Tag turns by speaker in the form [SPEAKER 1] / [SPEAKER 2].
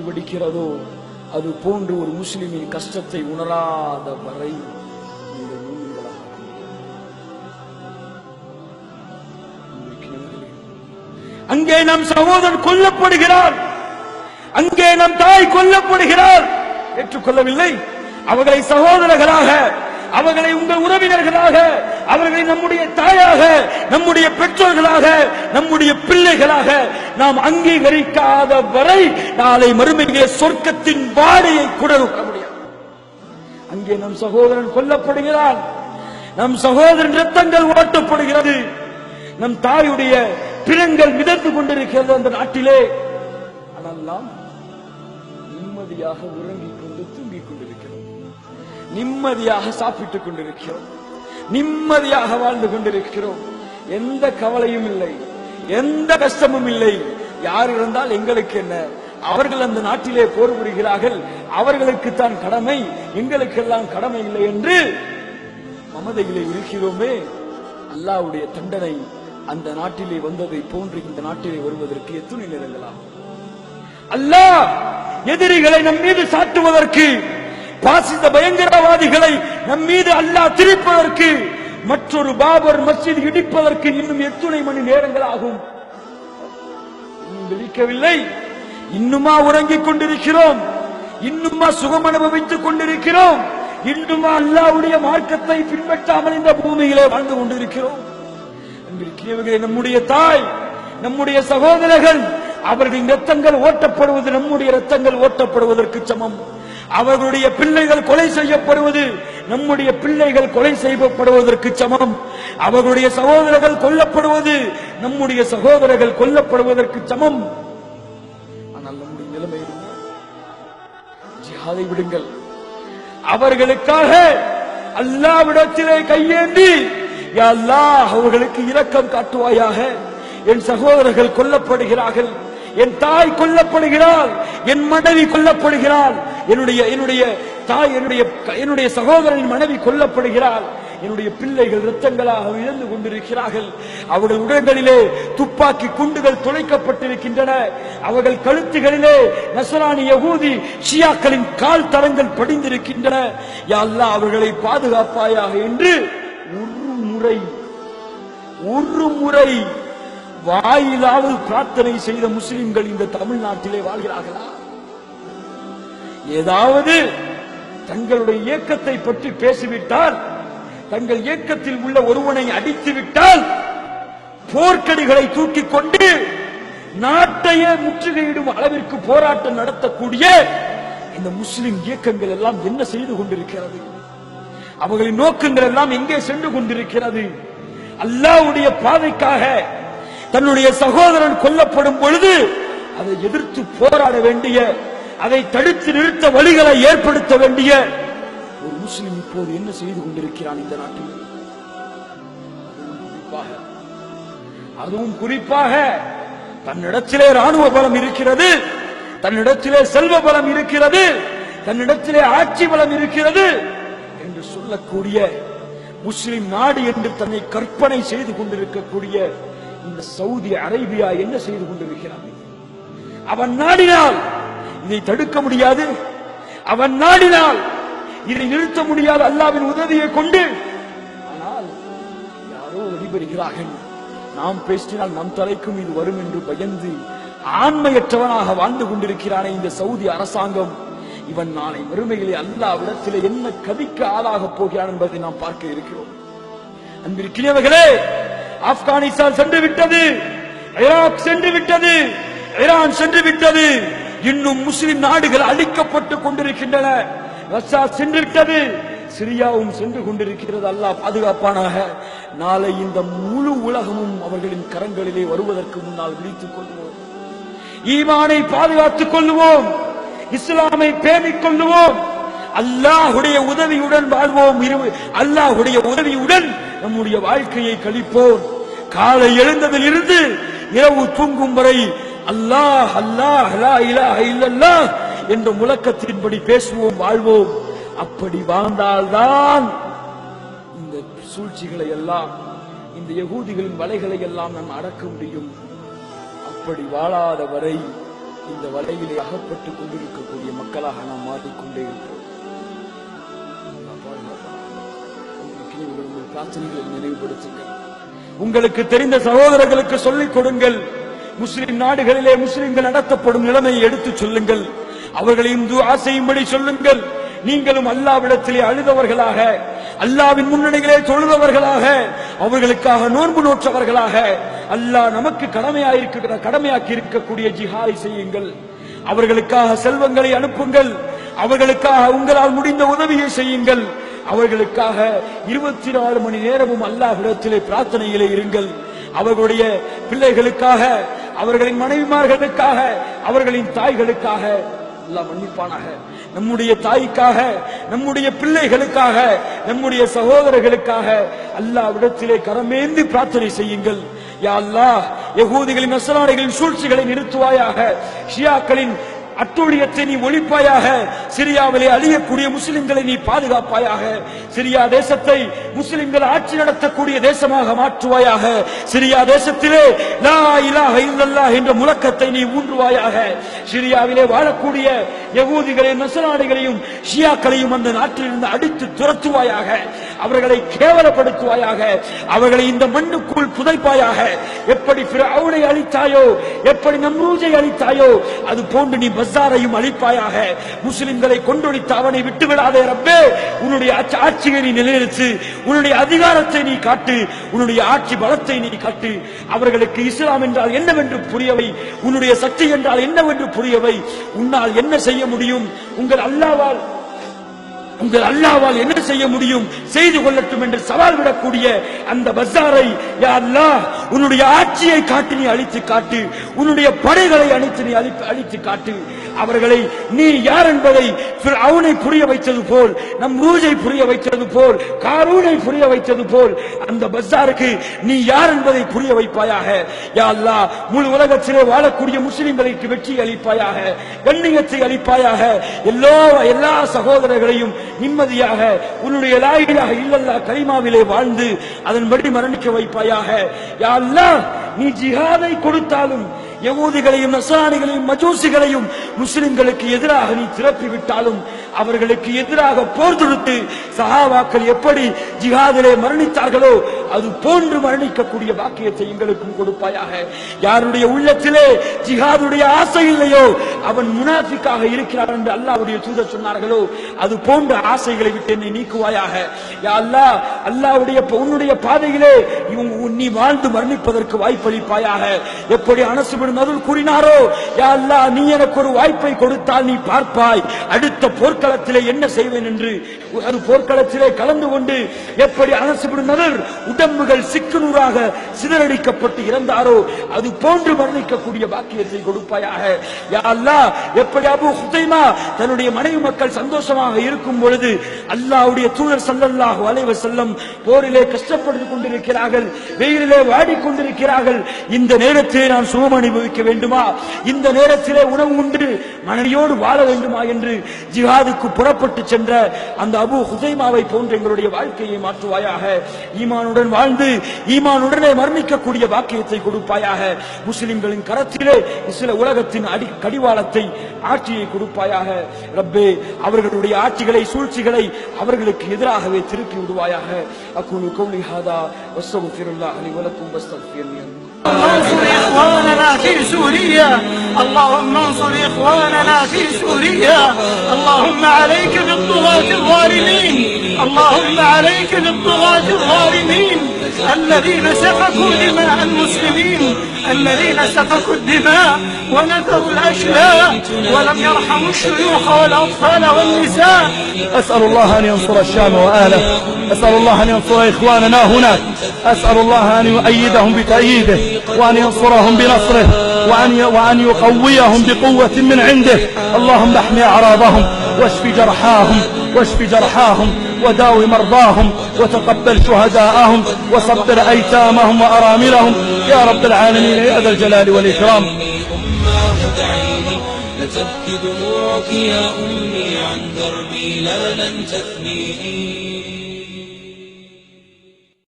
[SPEAKER 1] வடிக்கிறதோ அது போன்று ஒரு முஸ்லிமின் கஷ்டத்தை உணராத வரை அங்கே நம் சகோதரன் கொல்லப்படுகிறார், அங்கே நம் தாய் கொல்லப்படுகிறார். ஏற்றுக்கொள்ளவில்லை. அவர்களை சகோதரர்களாக, அவர்களை உங்கள் உறவினர்களாக, அவர்களை நம்முடைய தாயாக, நம்முடைய பெற்றோர்களாக, நம்முடைய பிள்ளைகளாக நாம் அங்கீகரிக்காத வரை நாளை மறுமையிலே சொர்க்கத்தின் வாடையை கூட முடியாது. அங்கே நம் சகோதரன் கொல்லப்படுகிறான், நம் சகோதரன் ரத்தங்கள் ஓட்டப்படுகிறது, நம் தாயுடைய பிணங்கள் மிதந்து கொண்டிருக்கிறது அந்த நாட்டிலே. ஆனால் நாம் நிம்மதியாக உறங்கிக் கொண்டு தூங்கிக் கொண்டிருக்கிறோம், நிம்மதியாக சாப்பிட்டுக் கொண்டிருக்கிறோம், நிம்மதியாக வாழ்ந்து கொண்டிருக்கிறோம். எந்த கவலையும் இல்லை, எந்த கஷ்டமும் இல்லை. யார் இருந்தால் எங்களுக்கு என்ன? அவர்கள் அந்த நாட்டிலே போர் புரிகிறார்கள், அவர்களுக்கு தான் கடமை, எங்களுக்கெல்லாம் கடமை இல்லை என்று மமதையிலே இருக்கிறோமே. அல்லாஹ்வுடைய தண்டனை அந்த நாட்டிலே வந்ததை போன்று இந்த நாட்டிலே வருவதற்கு எத்தனை நேரங்களாகும்? அல்லாஹ் எதிரிகளை நம் மீது சாட்டுவதற்கு, பாசிச பயங்கரவாதிகளை நம் மீது அல்லாஹ் திரிப்பதற்கு, மற்றொரு பாபர் மஸ்ஜித் இடிப்பதற்கு இன்னும் எத்தனை மணி நேரங்கள் ஆகும்? விழிக்கவில்லை. இன்னுமா உறங்கிக் கொண்டிருக்கிறோம்? இன்னுமா சுகம் அனுபவித்துக் கொண்டிருக்கிறோம்? இன்னுமா அல்லாஹ்வுடைய மார்க்கத்தை பின்பற்றாமல் இந்த பூமியிலே வாழ்ந்து கொண்டிருக்கிறோம்? நம்முடைய தாய், நம்முடைய சகோதரர்கள், அவர்களின் ரத்தங்கள் ஓட்டப்படுவது நம்முடைய ரத்தங்கள் ஓட்டப்படுவதற்கு சமம். அவர்களுடைய பிள்ளைகள் கொலை செய்யப்படுவது நம்முடைய பிள்ளைகள் கொலை செய்யப்படுவதற்கு சமம். அவர்களுடைய சகோதரர்கள் கொல்லப்படுவது நம்முடைய சகோதரர்கள் கொல்லப்படுவதற்கு சமம். ஆனால் நம்முடைய நிலைமை ஜிஹாதை விடுங்கள். அவர்களுக்காக அல்லாஹ்விடத்திலே கையேந்தி, யா அல்லாஹ் அவர்களுக்கு இரக்கம் காட்டுவாயாக. என் சகோதரர்கள் கொல்லப்படுகிறார்கள், என் தாய் கொல்லப்படுகிறாள், என் மனைவி கொல்லப்படுகிறாள், என்னுடைய தாய், என்னுடைய சகோதரனின் மனைவி கொல்லப்படுகிறாள், என்னுடைய பிள்ளைகள் இரத்தங்களாக இழந்து கொண்டிருக்கிறார்கள். அவர்கள் உடல்களிலே துப்பாக்கி குண்டுகள் துளைக்கப்பட்டிருக்கின்றன, அவர்கள் கழுத்துகளிலே நஸ்ரானி யகூதி ஷியாக்களின் கால் தரங்கள் படிந்திருக்கின்றன. யா அல்லாஹ் அவர்களை பாதுகாப்பாயாக என்று ஒரு முறை வாயிலாவது பிரார்த்தனை செய்த முஸ்லிம்கள் இந்த தமிழ்நாட்டிலே வாழ்கிறார்களா? ஏதாவது தங்களுடைய இயக்கத்தை பற்றி பேசிவிட்டால், தங்கள் இயக்கத்தில் உள்ள ஒருவனை அடித்து விட்டால் போர்க்கடிகளை தூக்கிக் கொண்டு நாட்டையே முற்றுகையிடும் அளவிற்கு போராட்டம் நடத்தக்கூடிய இந்த முஸ்லிம் இயக்கங்கள் எல்லாம் என்ன செய்து கொண்டிருக்கிறது? அவர்களின் நோக்கங்கள் எல்லாம் எங்கே சென்று கொண்டிருக்கிறது? அல்லாஹ்வுடைய பாதைக்காக தன்னுடைய சகோதரன் கொல்லப்படும் பொழுது அதை எதிர்த்து போராட வேண்டிய, அதை தடுத்து நிறுத்த வழிகளை ஏற்படுத்த வேண்டிய ஒரு முஸ்லிம் இப்போது என்ன செய்து கொண்டிருக்கிறான் இந்த நாட்டில்? அதுவும் குறிப்பாக தன்னிடத்திலே ராணுவ பலம் இருக்கிறது, தன்னிடத்திலே செல்வ பலம் இருக்கிறது, தன்னிடத்திலே ஆட்சி பலம் இருக்கிறது என்று சொல்லக்கூடிய முஸ்லிம் நாடு என்று தன்னை கற்பனை செய்து கொண்டிருக்கக்கூடிய இந்த சவுதி அரேபியா என்ன செய்து கொண்டிருக்கிறார்? அவன் நாடினால் இதை தடுக்க முடியாது, அவன் நாடினால் இதை நிறுத்த முடியாது அல்லாஹ்வின் உதவியை கொண்டு. ஆனால் யாரோ வெளிபெறுகிறார்கள், நாம் பேசினால் நம் தலைக்கும் இது வரும் என்று பயந்து ஆண்மையற்றவனாக வாழ்ந்து கொண்டிருக்கிறானே இந்த சவுதி அரசாங்கம். இவன் நாளை மறுமையிலே அல்லாஹ்விடத்திலே என்ன கதிக்க ஆளாக போகிறான் என்பதை நாம் பார்க்க இருக்கிறோம். அன்பிற்கினியவர்களே, ஆப்கானிஸ்தான் சென்று விட்டது, ஈராக் சென்று விட்டது, ஈரான் சென்று விட்டது, இன்னும் முஸ்லிம் நாடுகள் அழிக்கப்பட்டுக் கொண்டிருக்கின்றன. ரஷ்யா சென்று விட்டது, சிரியாவும் சென்று கொண்டிருக்கிறது. அல்லாஹ் பாதுகாப்பானாக. நாளை இந்த முழு உலகமும் அவர்களின் கரங்களிலே வருவதற்கு முன்னால் விழித்துக் கொள்வோம், ஈமானை பாதுகாத்துக் கொள்வோம், இஸ்லாமை பேணிக் கொள்வோம், அல்லாஹ்வுடைய உதவியுடன் வாழ்வோம், அல்லாஹ்வுடைய உதவியுடன் நம்முடைய வாழ்க்கையை கழிப்போம். காலை எழுந்ததில் இருந்து இரவு தூங்கும் வரை அல்லாஹ் அல்லாஹ் லா இலாஹ இல்லல்லாஹ் என்ற முழக்கத்தின்படி பேசுவோம், வாழ்வோம். அப்படி வாழ்ந்தால்தான் இந்த சூழ்ச்சிகளை எல்லாம், இந்த யகூதிகளின் வலைகளை எல்லாம் நாம் அடக்க முடியும். அப்படி வாழாத வரை இந்த வலையிலே அகப்பட்டுக் கொண்டிருக்கக்கூடிய மக்களாக நாம் மாறிக்கொண்டே இருக்கிறோம். பிரார்த்தனைகளை நினைவுபடுத்துங்கள். உங்களுக்கு தெரிந்த சகோதரர்களுக்கு சொல்லிக் கொடுங்கள். முஸ்லிம் நாடுகளிலே முஸ்லிம்கள் நடத்தப்படும் நிலைமையை எடுத்துச் சொல்லுங்கள். அவர்களையும் துஆ செய்யும்படி சொல்லுங்கள். நீங்களும் அல்லாஹ்விடத்திலே அழுதவர்களாக, அல்லாஹ்வின் முன்னணிகளே தொழுதவர்களாக, அவர்களுக்காக நோன்பு நோற்றவர்களாக, அல்லாஹ் நமக்கு கடமையாக்கி இருக்கக்கூடிய ஜிஹாதை செய்யுங்கள். அவர்களுக்காக செல்வங்களை அனுப்புங்கள். அவர்களுக்காக உங்களால் முடிந்த உதவியை செய்யுங்கள். அவர்களுக்காக 24 மணி நேரமும் அல்லாஹ்விடத்திலே பிரார்த்தனையிலே இருங்கள். அவர்களுடைய பிள்ளைகளுக்காக, அவர்களின் மனைவிமார்களுக்காக, அவர்களின் தாய்களுக்காக அல்லாஹ் மன்னிப்பானாக. நம்முடைய தாய்க்காக, நம்முடைய பிள்ளைகளுக்காக, நம்முடைய சகோதரர்களுக்காக அல்லாஹ்விடத்திலே கரமேந்தி பிரார்த்தனை செய்யுங்கள். யா அல்லாஹ், யகூதிகளின் நஸ்ரானிகளின் சூழ்ச்சிகளை நிறுத்துவாயாக. ஷியாக்களின் அட்டூழியத்தை நீ ஒழிப்பாயாக. சிரியாவிலே அழியக்கூடிய முஸ்லிம்களை நீ பாதுகாப்பாயாக. சிரியா தேசத்தை முஸ்லிம்கள் ஆட்சி நடத்தக்கூடிய தேசமாக மாற்றுவாயாக. சிரியா தேசத்திலே லா இலாஹ இல்லல்லாஹ் என்ற முழக்கத்தை நீ ஊன்றுவாயாக. சிரியாவிலே வாழக்கூடிய யகூதிகளையும் நஸ்ரானிகளையும் ஷியாக்களையும் அந்த நாட்டிலிருந்து அடித்து துரத்துவாயாக. அவர்களை கேவலப்படுத்துவாயாக. அவர்களை இந்த மண்ணுக்குள் புதைப்பாயாக. எப்படி ஃபிரௌனை அழித்தாயோ, எப்படி நம்ரூஜை அழித்தாயோ, அது போன்று நீ பஸாரையும் அழிப்பாயாக. முஸ்லிம்களை கொன்றொழித்த அவனை விட்டுவிடாதே ரப்பே. உன்னுடைய ஆட்சியை நீ நிலைநிறுத்து. உன்னுடைய அதிகாரத்தை நீ காட்டு. உன்னுடைய ஆட்சி பலத்தை நீ காட்டு. அவர்களுக்கு இஸ்லாம் என்றால் என்னவென்று புரியவை. உன்னுடைய சக்தி என்றால் என்னவென்று புரியவை. உன்னால் என்ன செய்ய முடியும்? உங்கள் அல்லாஹ்வால் என்ன செய்ய முடியும்? செய்து கொள்ளட்டும் என்று சவால் விடக்கூடிய அந்த பஸாரை யா அல்லாஹ் உன்னுடைய ஆட்சியை காட்டி நீ அழித்து காட்டு. உன்னுடைய படைகளை அழித்து நீ அழித்து காட்டு. அவர்களை நீ யார் என்பதை ஃபிரௌனை புரிய வைத்தது போல், நம்ரூஜை புரிய வைத்தது போல், காரூனை புரிய வைத்தது போல் அந்த பஸாருக்கு நீ யார் என்பதை புரிய வைப்பாயாக. யா அல்லாஹ், முழு உலகத்திலே வாழக்கூடிய முஸ்லிம்களுக்கு வெற்றி அளிப்பாயாக, கண்ணியத்தை அளிப்பாயாக. எல்லா சகோதரர்களையும் நிம்மதியாக உன்னுடைய லா இலாஹ இல்லல்லாஹ் கலிமாவிலே வாழ்ந்து அதன்படி மரணிக்க வைப்பாயாக. யா அல்லாஹ், நீ ஜிஹாதை கொடுத்தாலும் யகூதிகளையும் நஸ்ரானிகளையும் மஜூசிகளையும் முஸ்லிம்களுக்கு எதிராக நீ திரப்பி விட்டாலும், அவர்களுக்கு எதிராக போர் தொடுத்து சஹாபாக்கள் எப்படி ஜிஹாதிலே மரணித்தார்களோ அது போன்று மரணிக்கக்கூடிய பாக்கியத்தை எங்களுக்கும் கொடுப்பாயாக. யாருடைய உள்ளத்திலே ஜிஹாதுடைய ஆசை இல்லையோ அவன் முனாஃபிக்காக இருக்கிறான் என்று அல்லாஹ்வுடைய தூதர் சொன்னார்களோ அது போன்ற ஆசைகளை விட்டு என்னை நீக்குவாயாக. யா அல்லாஹ், உன்னுடைய பாதையிலே நீ வாழ்ந்து மரணிப்பதற்கு வாய்ப்பளிப்பாயாக. எப்படி அனஸ் இப்னு நதுல் கூறினாரோ, யா அல்லாஹ், நீ எனக்கு ஒரு வாய்ப்பை கொடுத்தால் நீ பார்ப்பாய் அடுத்த போர்க்களத்திலே என்ன செய்வேன் என்று. ஒரு போர்க்களத்திலே கலந்து கொண்டு எப்படி அனஸ் இப்னு நதுல் உடம்புகள் சிக்குநூறாக சிதறடிக்கப்பட்டு இறந்தாரோ அது போன்று மரணிக்கக்கூடிய பாக்கியத்தை கொடுப்பாயாக. யா அல்லாஹ், எப்படி அபூ ஹுதைமா தன்னுடைய மனைவி மக்கள் சந்தோஷமாக இருக்கும் பொழுது அல்லாஹ்வுடைய தூதர் ஸல்லல்லாஹு அலைஹி வஸல்லம் போரிலே கஷ்டப்பட்டுக் கொண்டிருக்கிறார்கள், வெயிலிலே வாடிக்கொண்டிருக்கிறார்கள். இந்த நேரத்திலே நான் சுகம் அனுபவிக்க வேண்டுமா? இந்த நேரத்திலே உணவு உண்டு மனைவியோடு வாழ வேண்டுமா என்று ஜிஹாதுக்கு புறப்பட்டு சென்ற அந்த அபூ ஹுதைமாவை போன்ற எங்களுடைய வாழ்க்கையை மாற்றுவாயாக. ஈமானுடன் வாழ்ந்து ஈமானுடனே மரணிக்கக்கூடிய பாக்கியத்தை கொடுப்பாயாக. முஸ்லிம்களின் கரத்திலே சில உலகத்தின் கடிவாளத்தை ஆட்சியை கொடுப்பாயாக. ரப்பே, அவர்களுடைய ஆட்சிகளை சூழ்ச்சிகளை அவர்களுக்கு எதிராகவே திருப்பி விடுவாயாக. அக்கூலு கௌலி ஹாதா வஸ்ஸகுஃபிருல்லாஹ் லி வலக்கும் வஸ்தக்ஃபிர்னி.
[SPEAKER 2] انصر إخواننا في سوريا، اللهم انصر إخواننا في سوريا. اللهم عليك بالطغاة الظالمين، اللهم عليك بالطغاة الظالمين الذين سفكوا دماء المسلمين، الذين سفكوا الدماء ونثروا الأشلاء ولم يرحموا الشيوخ والأطفال والنساء.
[SPEAKER 3] أسأل الله أن ينصر الشام وأهله، أسأل الله أن ينصر إخواننا هناك، أسأل الله أن يؤيدهم بتأييده وأن ينصرهم بنصره وأن يقويهم بقوة من عنده. اللهم احمي أعراضهم واشف جرحاهم وداوي مرضاهم وتقبل شهداءهم وصبر أيتامهم وأراملهم يا رب العالمين يا ذا الجلال والإكرام.
[SPEAKER 4] لتبكي دموعك يا أمي عن دربي لا لن تثنيني.